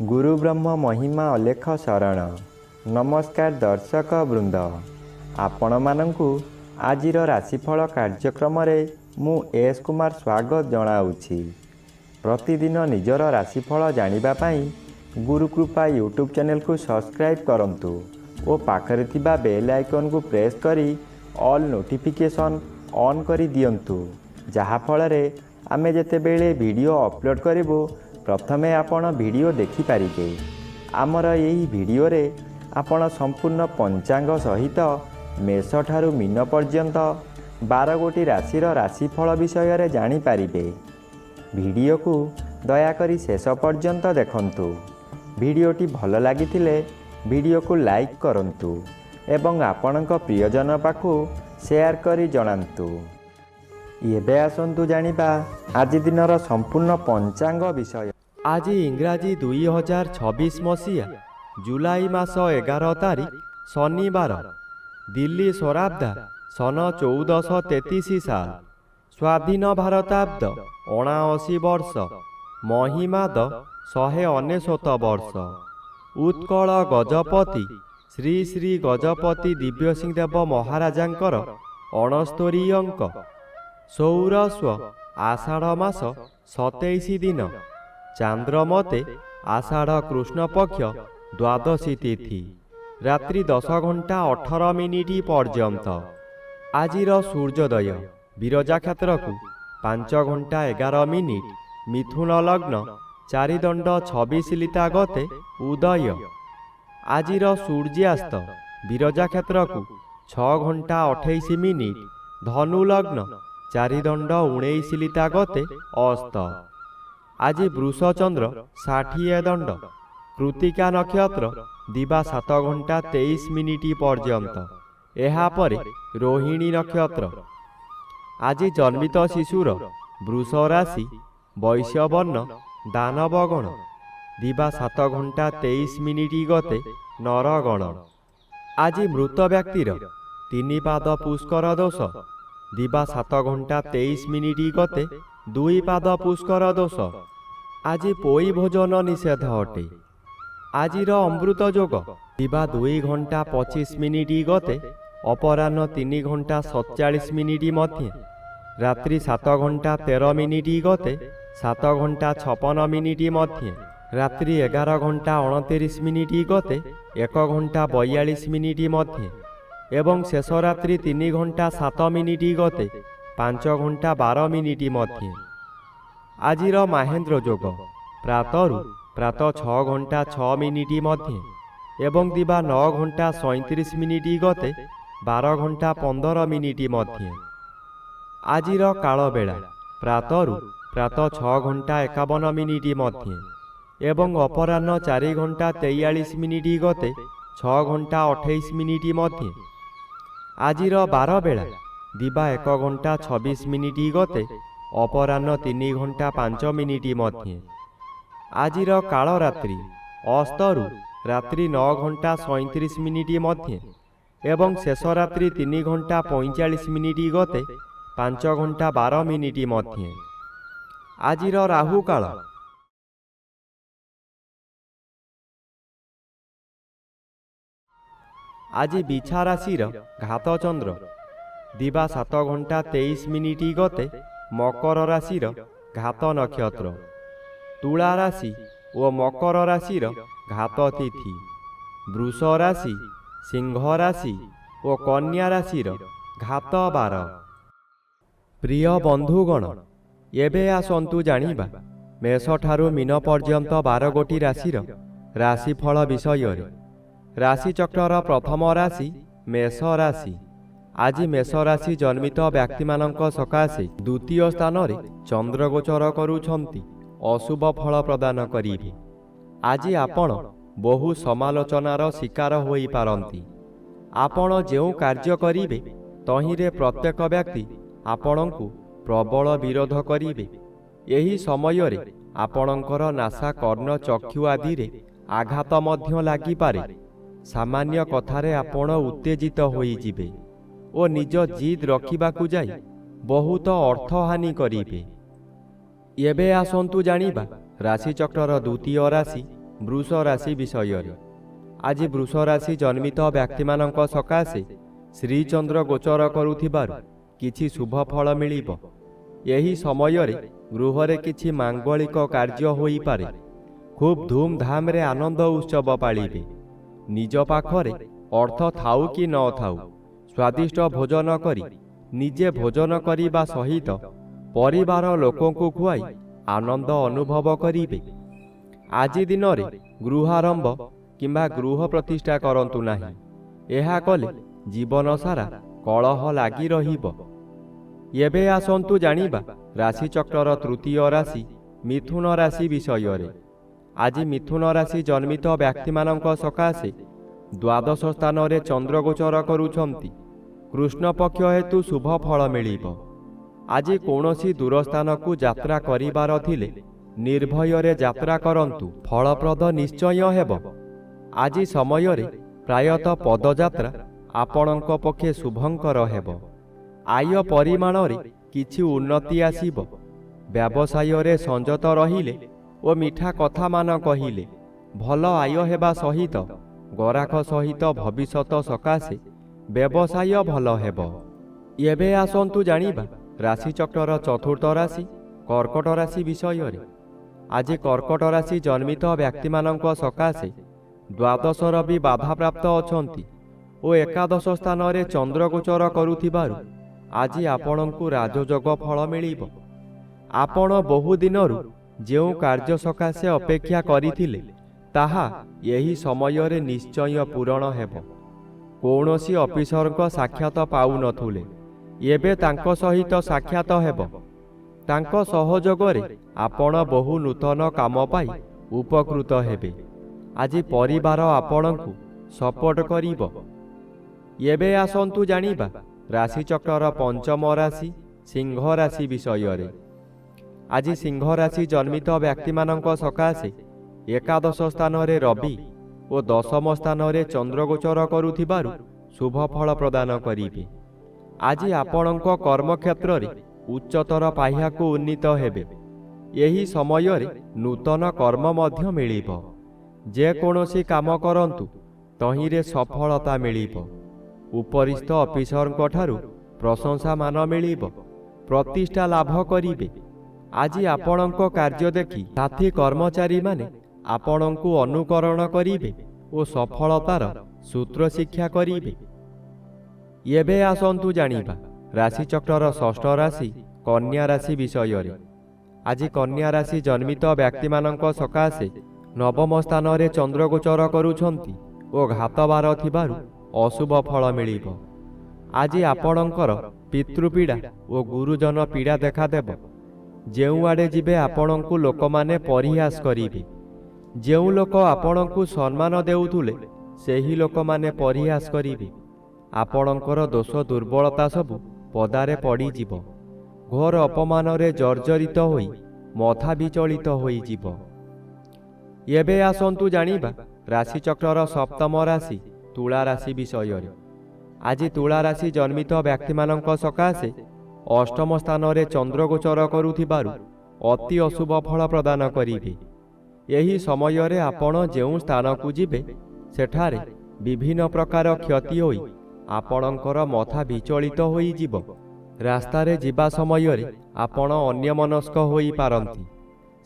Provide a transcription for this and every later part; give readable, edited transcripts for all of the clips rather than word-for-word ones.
गुरु ब्रह्म महिमा अलेख शरण। नमस्कार दर्शक वृंद, आपण मानंकु आजिर राशिफल कार्यक्रम मु एस कुमार स्वागत जनाऊँगी। प्रतिदिन निजर राशिफल जानिबा पाई गुरुकृपा यूट्यूब चैनल को सब्सक्राइब करंतु और पाखरे थिबा बेल आइकन को प्रेस करी ऑल नोटिफिकेशन ऑन करी दियंतु, जहा फଳରେ आमे जेतेबेले वीडियो अपलोड करिवो प्रथमे आपण वीडियो देखि पारिबे। आमर यही वीडियो रे आपण संपूर्ण पंचांग सहित मेष ठारू मीन पर्यंत 12 गोटी राशिर राशिफल विषय रे जानि पारिबे। वीडियो को दयाकरी शेष पर्यंत देखंतु। वीडियोटी भल लागिथिले वीडियो को लाइक करंतु एवं आपणक प्रियजन पाखु शेयर करी जणांतु। एबे आसंतु जानिबा आज दिनर संपूर्ण पंचांग विषय। आज इंग्राजी 2026 मसीहा जुलाई मास 11 तारिख शनिवार, दिल्ली स्वराब्दा सन 1433 साल, स्वाधीन भारताब्द 79 वर्ष, महिमाद 199 वर्ष। उत्कल गजपति श्री श्री गजपति दिव्यसिंह देव महाराजांकर 69 अंक। सौरस्व आषाढ़ मास 27 दिन, चांद्रमते आषाढ़ कृष्ण पक्ष द्वादशी तिथि, रात्रि 10 घंटा 18 मिनिट पर्यंत। आजिर सूर्योदय विरजा क्षेत्र को 5 घंटा 11 मिनिट, मिथुन लग्न 4 दंड 26 लिता गते उदय। आजिर सूर्यास्त विरजा क्षेत्र को 6 घंटा 28 मिनिट, धनु लग्न 4 दंड 19 लिता गते अस्त। आज वृषचंद्र 60 दंड, कृतिका नक्षत्र दिवा 7 घंटा 23 मिनिट पर्यंत, एहापरे रोहिणी नक्षत्र। आज जन्मित शिशुर वृष राशि, वैश्यवर्ण दानवगण, दिवा 7 घंटा 23 मिनिट गते नरगण। आज मृत व्यक्तिर 3 पाद पुष्कर दोष, दिवा 7 घंटा 23 मिनिट गते 2 पाद पुष्कर दोष। आज पोई भोजन निषेध अटे। आजिर अमृत जोग दिवा 2 घंटा 25 मिनिट गते अपराह्न 3 घंटा 47 मिनिट मध्य, रात्रि 7 घंटा 13 मिनिट गते 7 घंटा 56 मिनिट मध्य, रात्रि 11 घंटा 29 मिनिट गते 1 घंटा 42 मिनिट मध्य, एवं शेष रात्रि 3 घंटा 7 मिनिट गते 5 घंटा 12 मिनिट मध्य। आजिर महेन्द्र जोग प्रातः 6 घंटा 6 मिनिट मध्य एवं दिवा 9 घंटा 37 मिनिट गते 12 घंटा 15 मिनिट मध्य। आजिर काल बेला प्रातः 6 घंटा 51 मिनिट मध्य एवं अपराह्न 4 घंटा 43 मिनिट गते 6 घंटा 28 मिनिट मध्य। आजिर 12 बेला दिवा 1 घंटा 26 मिनिट गते अपराह्न 3 घंटा 5 मिनिट मध्य। आजिर काल रात्रि अस्तरु रात्रि 9 घंटा 37 मिनिट मध्य एवं शेष रात्रि 3 घंटा 45 मिनिट गते 5 घंटा 12 मिनिट मध्य। आजिर राहु काल आज बिछा राशिर घात चंद्र, दिवा 7 घंटा 23 मिनिट गते मकर राशिर घात नक्षत्र। तुला राशि और मकर राशिर घात तिथि, वृष राशि, सिंह राशि और कन्या राशिर घात बार। प्रिय बंधुगण, एबे आसंतु जानिबा मेष ठारू मीन पर्यंत 12 गोटी राशिर राशिफल विषय। राशिचक्र प्रथम राशि मेष राशि। आज मेष राशि जन्मित व्यक्ति मानक सकाशे द्वितीय स्थान रे चंद्र गोचर करुछंती, अशुभ फल प्रदान करिवे। आज आपण बहु समालोचनार शिकार होई पारंती। आपण जेउ कार्य करिवे तहिरे प्रत्येक व्यक्ति आपणंकु प्रबल विरोध करिवे। एही समय रे आपणंकर नासा कर्ण चक्षु आदि रे आघात मध्य लागि पारे। सामान्य कथारे आपण उत्तेजित होई जिवे और निज जिद रखिबाकु जाई बहुत अर्थहानि करिवे। एबे आसंतु जानिबा राशिचक्र द्वितीय राशि ବୃଷ ରାଶି ବିଷୟରେ। ଆଜି ବୃଷ ରାଶି ଜନ୍ମିତ ବ୍ୟକ୍ତିମାନଙ୍କ ସକାଶେ ଶ୍ରୀଚନ୍ଦ୍ର ଗୋଚର କରୁଥିବାରୁ କିଛି ଶୁଭ ଫଳ ମିଳିବ। ଏହି ସମୟରେ ଗୃହରେ କିଛି ମାଙ୍ଗଳିକ କାର୍ଯ୍ୟ ହୋଇପାରେ। ଖୁବ୍ ଧୁମ୍‌ଧାମ୍‌ରେ ଆନନ୍ଦ ଉତ୍ସବ ପାଳିବେ। ନିଜ ପାଖରେ ଅର୍ଥ ଥାଉ କି ନ ଥାଉ ସ୍ୱାଦିଷ୍ଟ ଭୋଜନ କରି ନିଜେ ଭୋଜନ କରିବା ସହିତ ପରିବାର ଲୋକଙ୍କୁ ଖୁଆଇ ଆନନ୍ଦ ଅନୁଭବ କରିବେ। ଆଜି ଦିନରେ ଗୃହାରମ୍ଭ କିମ୍ବା ଗୃହ ପ୍ରତିଷ୍ଠା କରନ୍ତୁ ନାହିଁ। ଏହା କଲେ ଜୀବନ ସାରା କଳହ ଲାଗି ରହିବ। ଏବେ ଆସନ୍ତୁ ଜାଣିବା ରାଶିଚକ୍ରର ତୃତୀୟ ରାଶି ମିଥୁନ ରାଶି ବିଷୟରେ। ଆଜି ମିଥୁନ ରାଶି ଜନ୍ମିତ ବ୍ୟକ୍ତିମାନଙ୍କ ସକାଶେ ଦ୍ୱାଦଶ ସ୍ଥାନରେ ଚନ୍ଦ୍ରଗୋଚର କରୁଛନ୍ତି। କୃଷ୍ଣପକ୍ଷ ହେତୁ ଶୁଭ ଫଳ ମିଳିବ। ଆଜି କୌଣସି ଦୂର ସ୍ଥାନକୁ ଯାତ୍ରା କରିବାର ଥିଲେ ନିର୍ଭୟରେ ଯାତ୍ରା କରନ୍ତୁ, ଫଳପ୍ରଦ ନିଶ୍ଚୟ ହେବ। ଆଜି ସମୟରେ ପ୍ରାୟତଃ ପଦଯାତ୍ରା ଆପଣଙ୍କ ପକ୍ଷେ ଶୁଭଙ୍କର ହେବ। ଆୟ ପରିମାଣରେ କିଛି ଉନ୍ନତି ଆସିବ। ବ୍ୟବସାୟରେ ସଂଯତ ରହିଲେ ଓ ମିଠା କଥାମାନ କହିଲେ ଭଲ ଆୟ ହେବା ସହିତ ଗରାଖ ସହିତ ଭବିଷ୍ୟତ ସକାଶେ ବ୍ୟବସାୟ ଭଲ ହେବ। ଏବେ ଆସନ୍ତୁ ଜାଣିବା ରାଶିଚକ୍ରର ଚତୁର୍ଥ ରାଶି କର୍କଟ ରାଶି ବିଷୟରେ। ଆଜି କର୍କଟ ରାଶି ଜନ୍ମିତ ବ୍ୟକ୍ତିମାନଙ୍କ ସକାଶେ ଦ୍ୱାଦଶ ରବି ବାଧାପ୍ରାପ୍ତ ଅଛନ୍ତି ଓ ଏକାଦଶ ସ୍ଥାନରେ ଚନ୍ଦ୍ରଗୋଚର କରୁଥିବାରୁ ଆଜି ଆପଣଙ୍କୁ ରାଜଯୋଗ ଫଳ ମିଳିବ। ଆପଣ ବହୁ ଦିନରୁ ଯେଉଁ କାର୍ଯ୍ୟ ସକାଶେ ଅପେକ୍ଷା କରିଥିଲେ ତାହା ଏହି ସମୟରେ ନିଶ୍ଚୟ ପୂରଣ ହେବ। କୌଣସି ଅଫିସରଙ୍କ ସାକ୍ଷାତ ପାଉନଥିଲେ, ଏବେ ତାଙ୍କ ସହିତ ସାକ୍ଷାତ ହେବ। ତାଙ୍କ ସହଯୋଗରେ ଆପଣ ବହୁ ନୂତନ କାମ ପାଇ ଉପକୃତ ହେବେ। ଆଜି ପରିବାର ଆପଣଙ୍କୁ ସପୋର୍ଟ କରିବ। ଏବେ ଆସନ୍ତୁ ଜାଣିବା ରାଶିଚକ୍ରର ପଞ୍ଚମ ରାଶି ସିଂହ ରାଶି ବିଷୟରେ। ଆଜି ସିଂହ ରାଶି ଜନ୍ମିତ ବ୍ୟକ୍ତିମାନଙ୍କ ସକାଶେ ଏକାଦଶ ସ୍ଥାନରେ ରବି ଓ ଦଶମ ସ୍ଥାନରେ ଚନ୍ଦ୍ରଗୋଚର କରୁଥିବାରୁ ଶୁଭ ଫଳ ପ୍ରଦାନ କରିବେ। ଆଜି ଆପଣଙ୍କ କର୍ମକ୍ଷେତ୍ରରେ ଉଚ୍ଚତର ପାହ୍ୟାକୁ ଉନ୍ନୀତ ହେବେ। ଏହି ସମୟରେ ନୂତନ କର୍ମ ମଧ୍ୟ ମିଳିବ। ଯେକୌଣସି କାମ କରନ୍ତୁ ତହିଁରେ ସଫଳତା ମିଳିବ। ଉପରିସ୍ଥ ଅଫିସରଙ୍କ ଠାରୁ ପ୍ରଶଂସାମାନ ମିଳିବ। ପ୍ରତିଷ୍ଠା ଲାଭ କରିବେ। ଆଜି ଆପଣଙ୍କ କାର୍ଯ୍ୟ ଦେଖି ସାଥୀ କର୍ମଚାରୀମାନେ ଆପଣଙ୍କୁ ଅନୁକରଣ କରିବେ ଓ ସଫଳତାର ସୂତ୍ର ଶିକ୍ଷା କରିବେ। ଏବେ ଆସନ୍ତୁ ଜାଣିବା ରାଶିଚକ୍ରର ଷଷ୍ଠ ରାଶି କନ୍ୟା ରାଶି ବିଷୟରେ। ଆଜି କନ୍ୟା ରାଶି ଜନ୍ମିତ ବ୍ୟକ୍ତିମାନଙ୍କ ସକାଶେ ନବମ ସ୍ଥାନରେ ଚନ୍ଦ୍ରଗୋଚର କରୁଛନ୍ତି ଓ ଘାତବାର ଥିବାରୁ ଅଶୁଭ ଫଳ ମିଳିବ। ଆଜି ଆପଣଙ୍କର ପିତୃପୀଡ଼ା ଓ ଗୁରୁଜନ ପୀଡ଼ା ଦେଖାଦେବ। ଯେଉଁଆଡ଼େ ଯିବେ ଆପଣଙ୍କୁ ଲୋକମାନେ ପରିହାସ କରିବେ। ଯେଉଁ ଲୋକ ଆପଣଙ୍କୁ ସମ୍ମାନ ଦେଉଥିଲେ ସେହି ଲୋକମାନେ ପରିହାସ କରିବେ। ଆପଣଙ୍କର ଦୋଷ ଦୁର୍ବଳତା ସବୁ ପଦାରେ ପଡ଼ିଯିବ। ଘୋର ଅପମାନରେ ଜର୍ଜରିତ ହୋଇ ମଥା ବିଚଳିତ ହୋଇଯିବ। ଏବେ ଆସନ୍ତୁ ଜାଣିବା ରାଶିଚକ୍ରର ସପ୍ତମ ରାଶି ତୁଳା ରାଶି ବିଷୟରେ। ଆଜି ତୁଳା ରାଶି ଜନ୍ମିତ ବ୍ୟକ୍ତିମାନଙ୍କ ସକାଶେ ଅଷ୍ଟମ ସ୍ଥାନରେ ଚନ୍ଦ୍ରଗୋଚର କରୁଥିବାରୁ ଅତି ଅଶୁଭ ଫଳ ପ୍ରଦାନ କରିବେ। ଏହି ସମୟରେ ଆପଣ ଯେଉଁ ସ୍ଥାନକୁ ଯିବେ ସେଠାରେ ବିଭିନ୍ନ ପ୍ରକାର କ୍ଷତି ହୋଇ ଆପଣଙ୍କର ମଥା ବିଚଳିତ ହୋଇଯିବ। ରାସ୍ତାରେ ଯିବା ସମୟରେ ଆପଣ ଅନ୍ୟମନସ୍କ ହୋଇପାରନ୍ତି।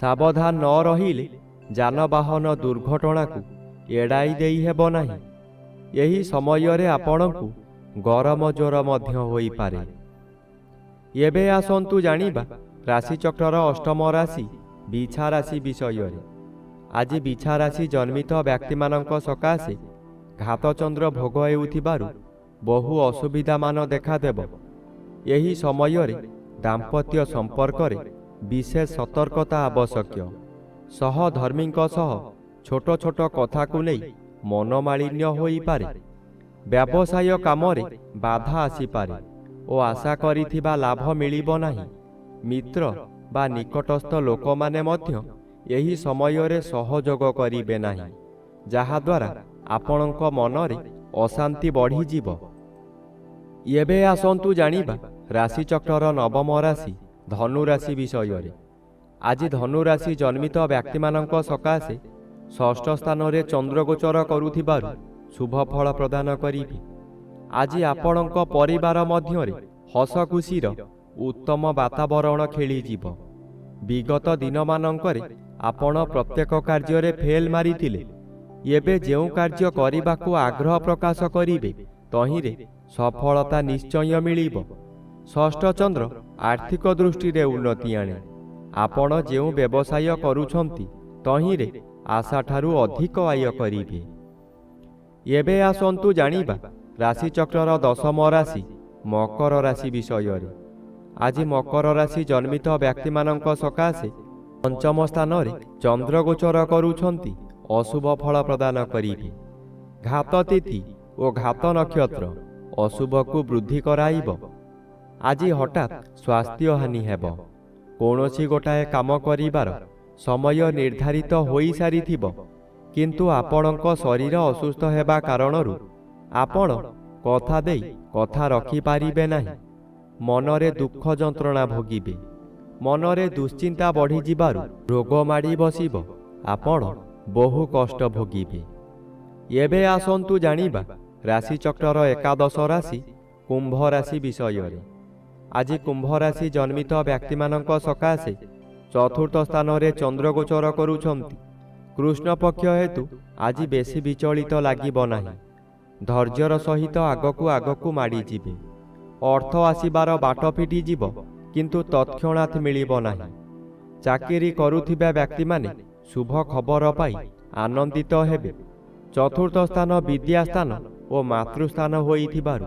ସାବଧାନ ନ ରହିଲେ ଯାନବାହନ ଦୁର୍ଘଟଣାକୁ ଏଡ଼ାଇ ଦେଇ ହେବ ନାହିଁ। ଏହି ସମୟରେ ଆପଣଙ୍କୁ ଗରମ ଜ୍ୱର ମଧ୍ୟ ହୋଇପାରେ। ଏବେ ଆସନ୍ତୁ ଜାଣିବା ରାଶିଚକ୍ରର ଅଷ୍ଟମ ରାଶି ବିଛା ରାଶି ବିଷୟରେ। ଆଜି ବିଛା ରାଶି ଜନ୍ମିତ ବ୍ୟକ୍ତିମାନଙ୍କ ସକାଶେ ଘାତଚନ୍ଦ୍ର ଭୋଗ ହେଉଥିବାରୁ ବହୁ ଅସୁବିଧାମାନ ଦେଖାଦେବ। ଏହି ସମୟରେ ଦାମ୍ପତ୍ୟ ସମ୍ପର୍କରେ ବିଶେଷ ସତର୍କତା ଆବଶ୍ୟକ। ସହଧର୍ମୀଙ୍କ ସହ ଛୋଟ ଛୋଟ କଥାକୁ ନେଇ ମନମାଳିନ୍ୟ ହୋଇପାରେ। ବ୍ୟବସାୟ କାମରେ ବାଧା ଆସିପାରେ ଓ ଆଶା କରିଥିବା ଲାଭ ମିଳିବ ନାହିଁ। ମିତ୍ର ବା ନିକଟସ୍ଥ ଲୋକମାନେ ମଧ୍ୟ ଏହି ସମୟରେ ସହଯୋଗ କରିବେ ନାହିଁ, ଯାହାଦ୍ୱାରା ଆପଣଙ୍କ ମନରେ ଅଶାନ୍ତି ବଢ଼ିଯିବ। ଏବେ ଆସନ୍ତୁ ଜାଣିବା ରାଶିଚକ୍ରର ନବମ ରାଶି ଧନୁ ରାଶି ବିଷୟରେ। ଆଜି ଧନୁ ରାଶି ଜନ୍ମିତ ବ୍ୟକ୍ତିମାନଙ୍କ ସକାଶେ ଷଷ୍ଠ ସ୍ଥାନରେ ଚନ୍ଦ୍ରଗୋଚର କରୁଥିବାରୁ ଶୁଭ ଫଳ ପ୍ରଦାନ କରିବେ। ଆଜି ଆପଣଙ୍କ ପରିବାର ମଧ୍ୟରେ ହସ ଖୁସିର ଉତ୍ତମ ବାତାବରଣ ଖେଳିଯିବ। ବିଗତ ଦିନମାନଙ୍କରେ ଆପଣ ପ୍ରତ୍ୟେକ କାର୍ଯ୍ୟରେ ଫେଲ୍ ମାରିଥିଲେ। ଏବେ ଯେଉଁ କାର୍ଯ୍ୟ କରିବାକୁ ଆଗ୍ରହ ପ୍ରକାଶ କରିବେ ତହିଁରେ ସଫଳତା ନିଶ୍ଚୟ ମିଳିବ। ଷଷ୍ଠ ଚନ୍ଦ୍ର ଆର୍ଥିକ ଦୃଷ୍ଟିରେ ଉନ୍ନତି ଆଣେ। ଆପଣ ଯେଉଁ ବ୍ୟବସାୟ କରୁଛନ୍ତି ତହିଁରେ ଆଶାଠାରୁ ଅଧିକ ଆୟ କରିବେ। ଏବେ ଆସନ୍ତୁ ଜାଣିବା ରାଶିଚକ୍ରର ଦଶମ ରାଶି ମକର ରାଶି ବିଷୟରେ। ଆଜି ମକର ରାଶି ଜନ୍ମିତ ବ୍ୟକ୍ତିମାନଙ୍କ ସକାଶେ ପଞ୍ଚମ ସ୍ଥାନରେ ଚନ୍ଦ୍ରଗୋଚର କରୁଛନ୍ତି ଅଶୁଭ ଫଳ ପ୍ରଦାନ କରିବେ। ଘାତ ତିଥି ଓ ଘାତ ନକ୍ଷତ୍ର ଅଶୁଭକୁ ବୃଦ୍ଧି କରାଇବ। ଆଜି ହଠାତ୍ ସ୍ୱାସ୍ଥ୍ୟହାନି ହେବ। କୌଣସି ଗୋଟାଏ କାମ କରିବାର ସମୟ ନିର୍ଦ୍ଧାରିତ ହୋଇସାରିଥିବ, କିନ୍ତୁ ଆପଣଙ୍କ ଶରୀର ଅସୁସ୍ଥ ହେବା କାରଣରୁ ଆପଣ କଥା ଦେଇ କଥା ରଖିପାରିବେ ନାହିଁ। ମନରେ ଦୁଃଖ ଯନ୍ତ୍ରଣା ଭୋଗିବେ। ମନରେ ଦୁଶ୍ଚିନ୍ତା ବଢ଼ିଯିବାରୁ ରୋଗ ମାଡ଼ି ବସିବ। ଆପଣ ବହୁ କଷ୍ଟ ଭୋଗିବେ। ଏବେ ଆସନ୍ତୁ ଜାଣିବା ରାଶିଚକ୍ରର ଏକାଦଶ ରାଶି କୁମ୍ଭ ରାଶି ବିଷୟରେ। ଆଜି କୁମ୍ଭ ରାଶି ଜନ୍ମିତ ବ୍ୟକ୍ତିମାନଙ୍କ ସକାଶେ ଚତୁର୍ଥ ସ୍ଥାନରେ ଚନ୍ଦ୍ରଗୋଚର କରୁଛନ୍ତି। କୃଷ୍ଣପକ୍ଷ ହେତୁ ଆଜି ବେଶୀ ବିଚଳିତ ଲାଗିବ ନାହିଁ। ଧୈର୍ଯ୍ୟର ସହିତ ଆଗକୁ ଆଗକୁ ମାଡ଼ିଯିବେ। ଅର୍ଥ ଆସିବାର ବାଟ ଫିଟିଯିବ, କିନ୍ତୁ ତତ୍କ୍ଷଣାତ୍ ମିଳିବ ନାହିଁ। ଚାକିରି କରୁଥିବା ବ୍ୟକ୍ତିମାନେ ଶୁଭ ଖବର ପାଇ ଆନନ୍ଦିତ ହେବେ। ଚତୁର୍ଥ ସ୍ଥାନ ବିଦ୍ୟାସ୍ଥାନ ଓ ମାତୃସ୍ଥାନ ହୋଇଥିବାରୁ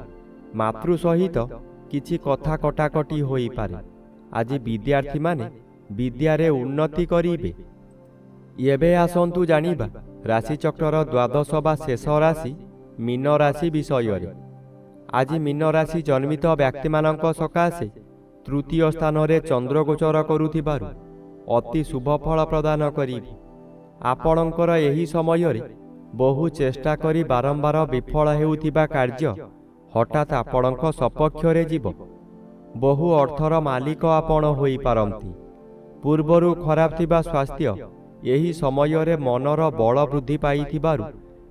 ମାତୃ ସହିତ କିଛି କଥା କଟାକଟି ହୋଇପାରେ। ଆଜି ବିଦ୍ୟାର୍ଥୀମାନେ ବିଦ୍ୟାରେ ଉନ୍ନତି କରିବେ। ଏବେ ଆସନ୍ତୁ ଜାଣିବା ରାଶିଚକ୍ରର ଦ୍ୱାଦଶ ବା ଶେଷ ରାଶି ମୀନ ରାଶି ବିଷୟରେ। ଆଜି ମୀନ ରାଶି ଜନ୍ମିତ ବ୍ୟକ୍ତିମାନଙ୍କ ସକାଶେ ତୃତୀୟ ସ୍ଥାନରେ ଚନ୍ଦ୍ରଗୋଚର କରୁଥିବାରୁ ଅତି ଶୁଭ ଫଳ ପ୍ରଦାନ କରିବେ। ଆପଣଙ୍କର ଏହି ସମୟରେ ବହୁ ଚେଷ୍ଟା କରି ବାରମ୍ବାର ବିଫଳ ହେଉଥିବା କାର୍ଯ୍ୟ ହଠାତ୍ ଆପଣଙ୍କ ସପକ୍ଷରେ ଯିବ। ବହୁ ଅର୍ଥର ମାଲିକ ଆପଣ ହୋଇପାରନ୍ତି। ପୂର୍ବରୁ ଖରାପ ଥିବା ସ୍ୱାସ୍ଥ୍ୟ ଏହି ସମୟରେ ମନର ବଳ ବୃଦ୍ଧି ପାଇଥିବାରୁ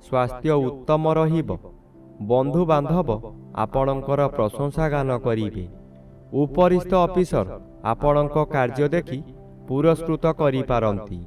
ସ୍ୱାସ୍ଥ୍ୟ ଉତ୍ତମ ରହିବ। ବନ୍ଧୁବାନ୍ଧବ ଆପଣଙ୍କର ପ୍ରଶଂସା ଗାନ କରିବେ। ଉପରିସ୍ଥ ଅଫିସର ଆପଣଙ୍କ କାର୍ଯ୍ୟ ଦେଖି ପୁରସ୍କୃତ କରିପାରନ୍ତି।